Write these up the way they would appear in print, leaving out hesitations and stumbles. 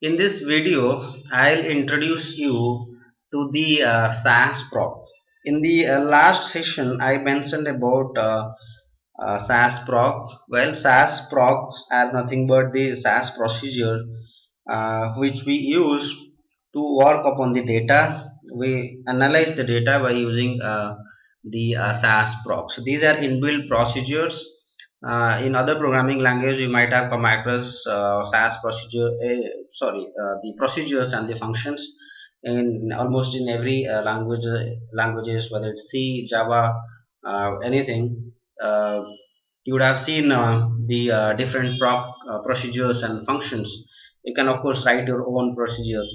In this video, I'll introduce you to the SAS proc. In the last session, I mentioned about SAS proc. Well, SAS procs are nothing but the SAS procedure which we use to work upon the data. We analyze the data by using the SAS proc. So these are inbuilt procedures. In other programming language, you might have come across SAS procedure. The procedures and the functions in almost in every languages, whether it's C, Java, anything. You would have seen the different procedures and functions. You can of course write your own procedure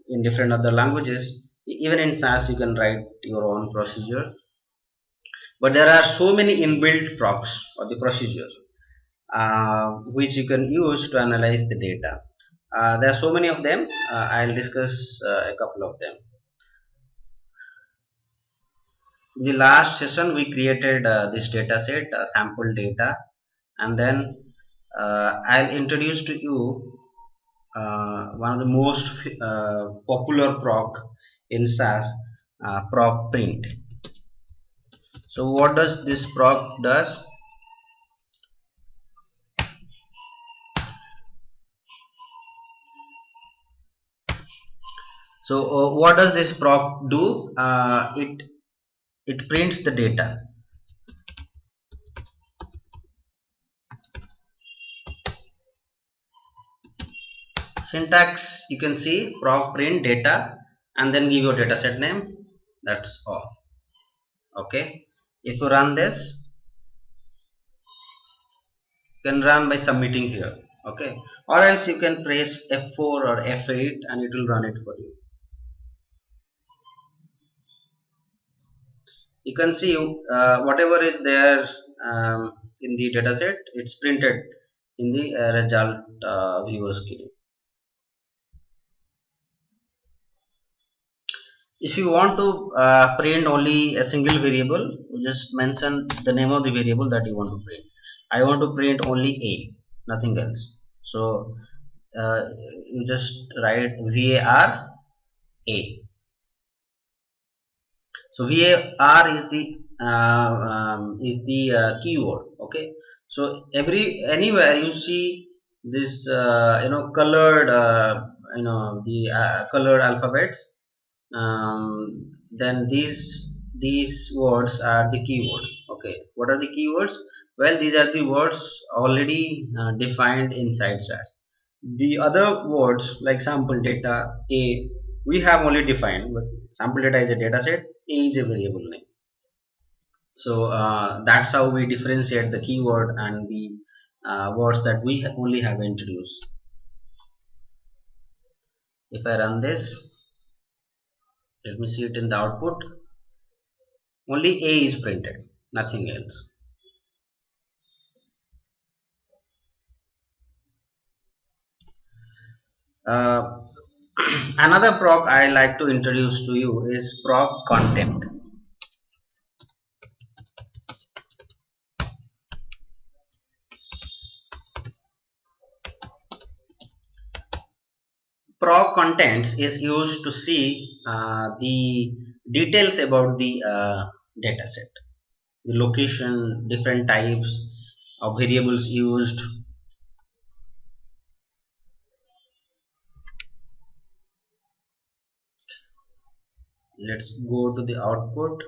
in different other languages. Even in SAS, you can write your own procedure. But there are so many inbuilt procs or the procedures which you can use to analyze the data. There are so many of them. I'll discuss a couple of them. In the last session, we created this data set, sample data, and then I'll introduce to you one of the most popular proc in SAS, proc print. So what does this proc does? So what does this proc do? It prints the data. Syntax, you can see proc print data and then give your data set name. That's all. Okay. If you run this, you can run by submitting here. Okay. Or else you can press F4 or F8 and it will run it for you. You can see whatever is there in the dataset, it's printed in the result viewer screen. If you want to print only a single variable, you just mention the name of the variable that you want to print. I want to print only A, nothing else. So you just write var A. So var is the keyword. Okay. So anywhere you see this colored the colored alphabets, then these words are the keywords. Okay. What are the keywords? Well, these are the words already defined inside SAS. The other words like sample data A, we have only defined, but sample data is a data set, A is a variable name. So that's how we differentiate the keyword and the words that we only have introduced. If I run this, let me see it in the output. Only A is printed, nothing else. Another proc I like to introduce to you is proc content. Proc contents is used to see the details about the data set, the location, different types of variables used. Let's go to the output.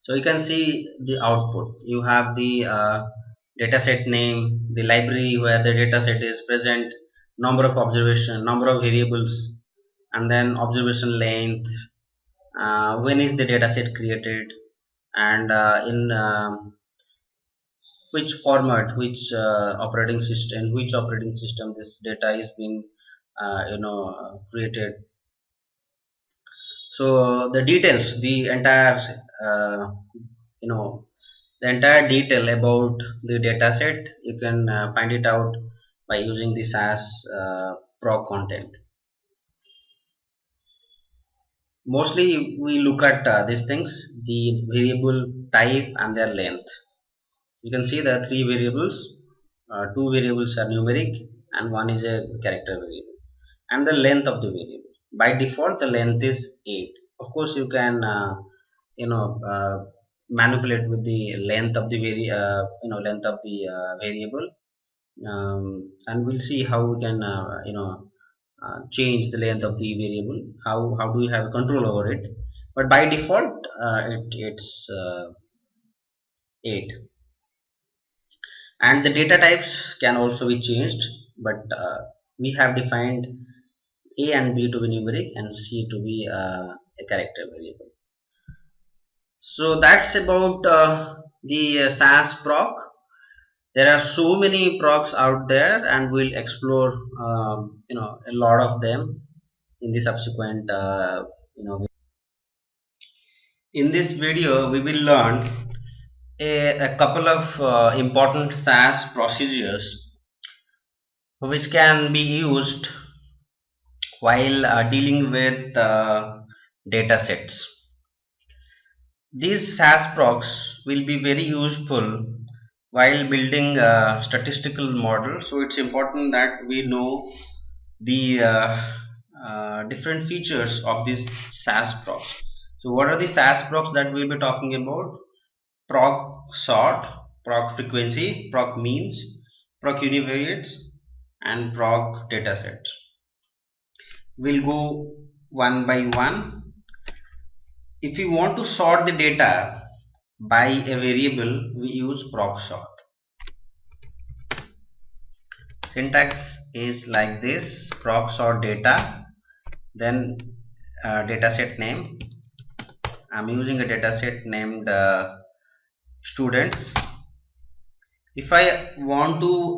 So you can see the output. You have the dataset name, the library where the dataset is present, number of observation, number of variables, and then observation length, when is the dataset created, and in which format, which operating system this data is being created. So the details, you know the entire detail about the data set, you can find it out by using the SAS proc content. Mostly we look at these things, the variable type and their length. You can see there are three variables, two variables are numeric and one is a character variable, and the length of the variable. By default, the length is 8. Of course, you can you know manipulate with the length of the length of the variable, and we'll see how we can change the length of the variable. How do we have control over it? But by default, it's 8. And the data types can also be changed, but we have defined a and b to be numeric and c to be a character variable. So that's about the SAS proc. There are so many procs out there, and we'll explore a lot of them in the subsequent in this video we will learn a couple of important SAS procedures which can be used while dealing with data sets. These SAS procs will be very useful while building a statistical model. So it's important that we know the different features of this SAS procs. So what are the SAS procs that we'll be talking about? Proc sort, proc frequency, proc means, proc univariates, and proc datasets. We'll go one by one. If we want to sort the data by a variable, we use proc sort. Syntax is like this: proc sort data, then dataset name. I'm using a dataset named students. If I want to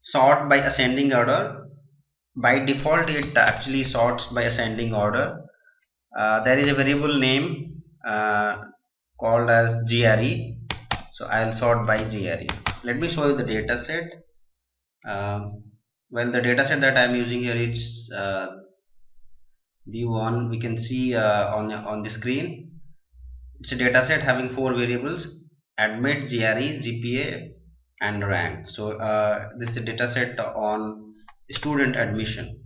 sort by ascending order, by default it actually sorts by ascending order. There is a variable name called as GRE, so I'll sort by GRE. Let me show you the data set. Well, the data set that I'm using here is the one we can see on the screen. It's a data set having 4 variables: admit, GRE, GPA, and rank. So this is a data set on student admission.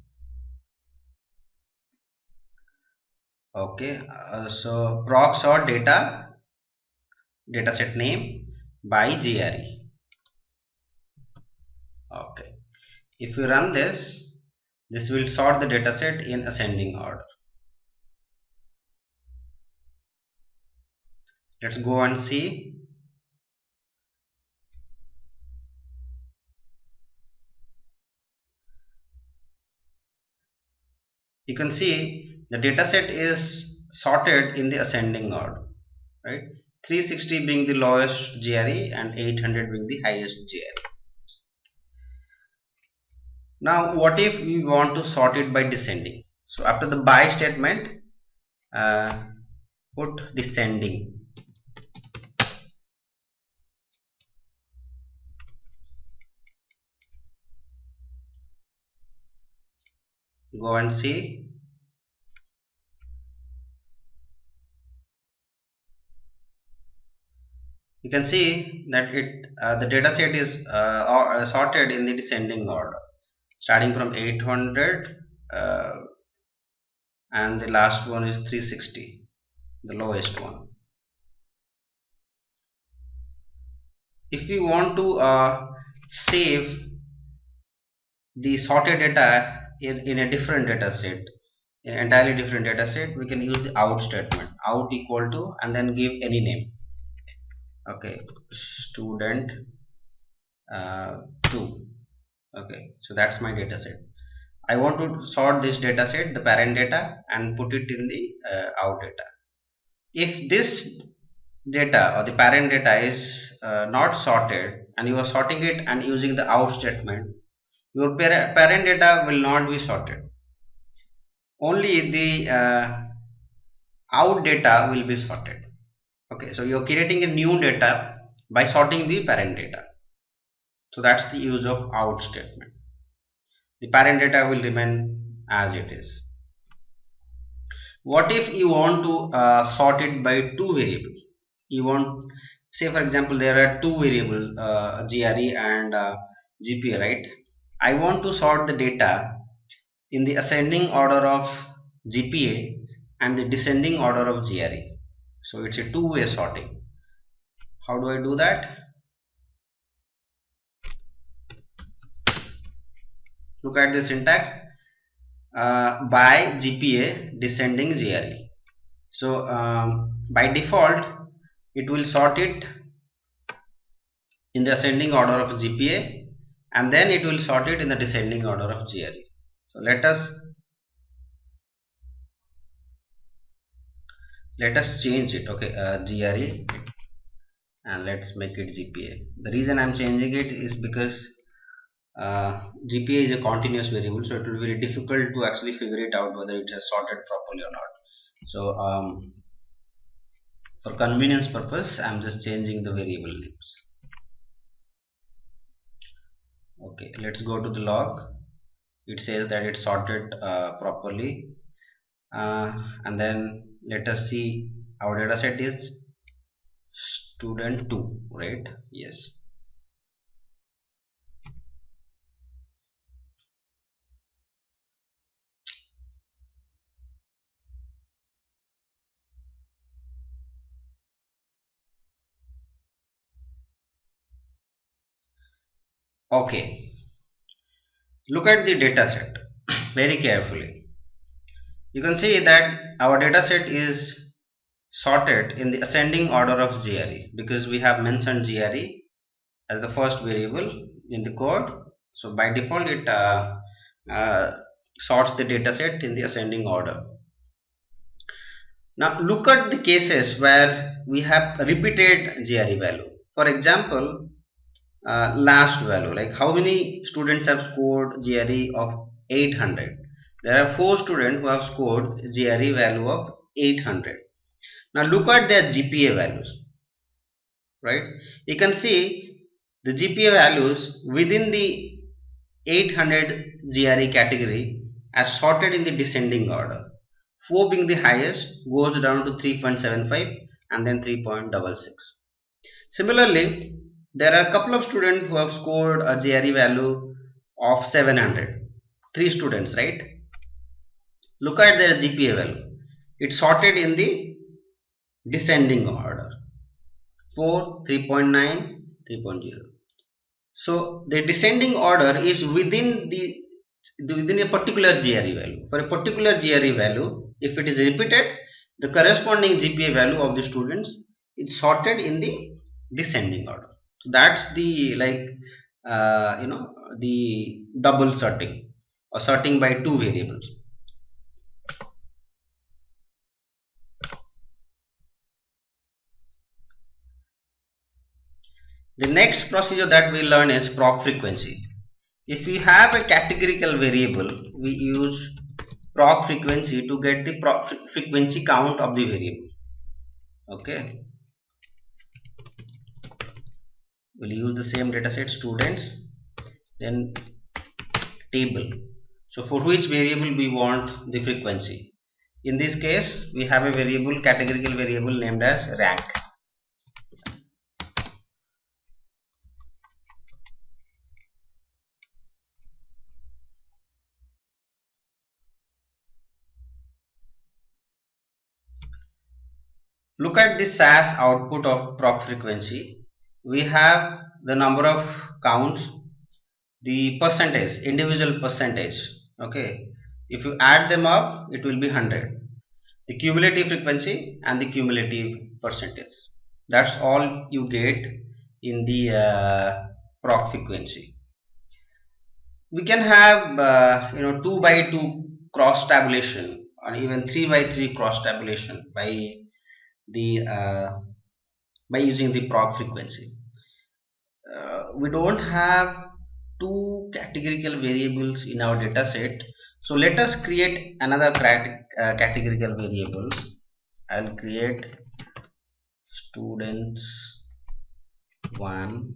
Okay, so proc sort data, dataset name by GRE. Okay, if you run this, this will sort the dataset in ascending order. Let's go and see. You can see the dataset is sorted in the ascending order, right? 360 being the lowest GRE and 800 being the highest GRE. Now what if we want to sort it by descending? So after the by statement, put descending. Go and see. You can see that the data set is sorted in the descending order, starting from 800 and the last one is 360, the lowest one. If we want to save the sorted data in a different data set, in an entirely different data set, we can use the out statement, out equal to, and then give any name. Okay, student 2. Okay, so that's my data set. I want to sort this data set, the parent data, and put it in the out data. If this data or the parent data is not sorted and you are sorting it and using the out statement, your parent data will not be sorted. Only the out data will be sorted. Okay, so you're creating a new data by sorting the parent data. So that's the use of out statement. The parent data will remain as it is. What if you want to sort it by 2 variables? You want, say for example, there are 2 variables, GRE and GPA, right? I want to sort the data in the ascending order of GPA and the descending order of GRE. So it's a two-way sorting. How do I do that? Look at the syntax. By GPA descending GRE. So by default it will sort it in the ascending order of GPA, and then it will sort it in the descending order of GRE. So let us change it. Okay, GRE, and let's make it GPA. The reason I'm changing it is because GPA is a continuous variable, so it will be very difficult to actually figure it out whether it has sorted properly or not. So for convenience purpose, I'm just changing the variable names. Okay, let's go to the log. It says that it's sorted properly, and then let us see our data set is student 2, right? Yes. Okay, look at the data set very carefully. You can see that our data set is sorted in the ascending order of GRE because we have mentioned GRE as the first variable in the code. So by default it uh, sorts the data set in the ascending order. Now look at the cases where we have repeated GRE value. For example, last value, like how many students have scored GRE of 800? There are 4 students who have scored GRE value of 800. Now look at their GPA values, right? You can see the GPA values within the 800 GRE category as sorted in the descending order. 4 being the highest goes down to 3.75 and then 3.66. Similarly, there are a couple of students who have scored a GRE value of 700. 3 students, right? Look at their GPA value. It's sorted in the descending order. 4, 3.9, 3.0. So the descending order is within a particular GRE value. For a particular GRE value, if it is repeated, the corresponding GPA value of the students is sorted in the descending order. So that's the the double sorting or sorting by two variables. The next procedure that we learn is proc frequency. If we have a categorical variable, we use proc frequency to get the proc frequency count of the variable. Okay, we'll use the same dataset students, then table. So for which variable we want the frequency? In this case, we have a variable, categorical variable named as rank. Look at the SAS output of proc frequency. We have the number of counts, the percentage, individual percentage. Okay, if you add them up, it will be 100. The cumulative frequency and the cumulative percentage. That's all you get in the proc frequency. We can have 2 by 2 cross tabulation or even 3 by 3 cross tabulation the by using the proc frequency. We don't have two categorical variables in our data set, so let us create another categorical variable. I'll create students 1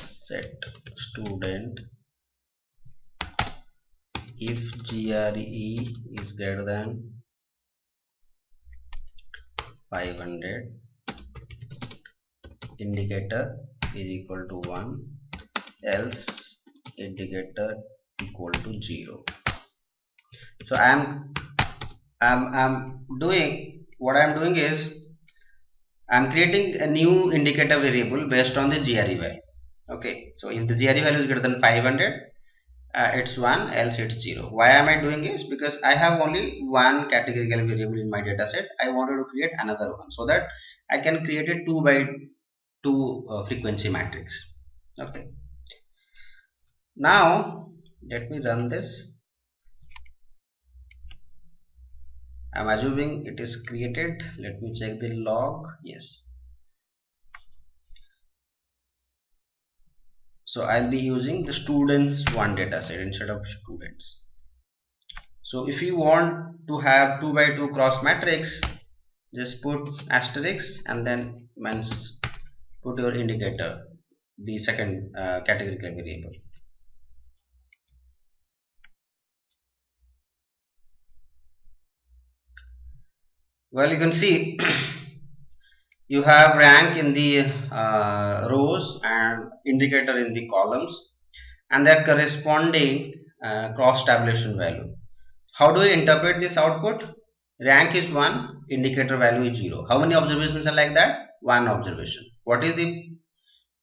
set student if GRE is greater than 500, indicator is equal to 1, else indicator equal to 0. So I'm doing what I'm doing is I'm creating a new indicator variable based on the GRE value. Okay, so if the GRE value is greater than 500, it's 1, else it's 0. Why am I doing this? Because I have only one categorical variable in my data set. I wanted to create another one so that I can create a 2 by 2 frequency matrix. Okay, now let me run this. I'm assuming it is created. Let me check the log. Yes. So I'll be using the students one dataset instead of students. So if you want to have 2 by 2 cross matrix, just put asterisk and then put your indicator, the second categorical variable. Well, you can see you have rank in the rows and indicator in the columns, and their corresponding cross tabulation value. How do we interpret this output? Rank is 1, indicator value is 0. How many observations are like that? One observation. What is the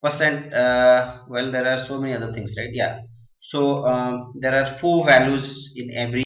percent? Well, there are so many other things, right? Yeah. So there are 4 values in every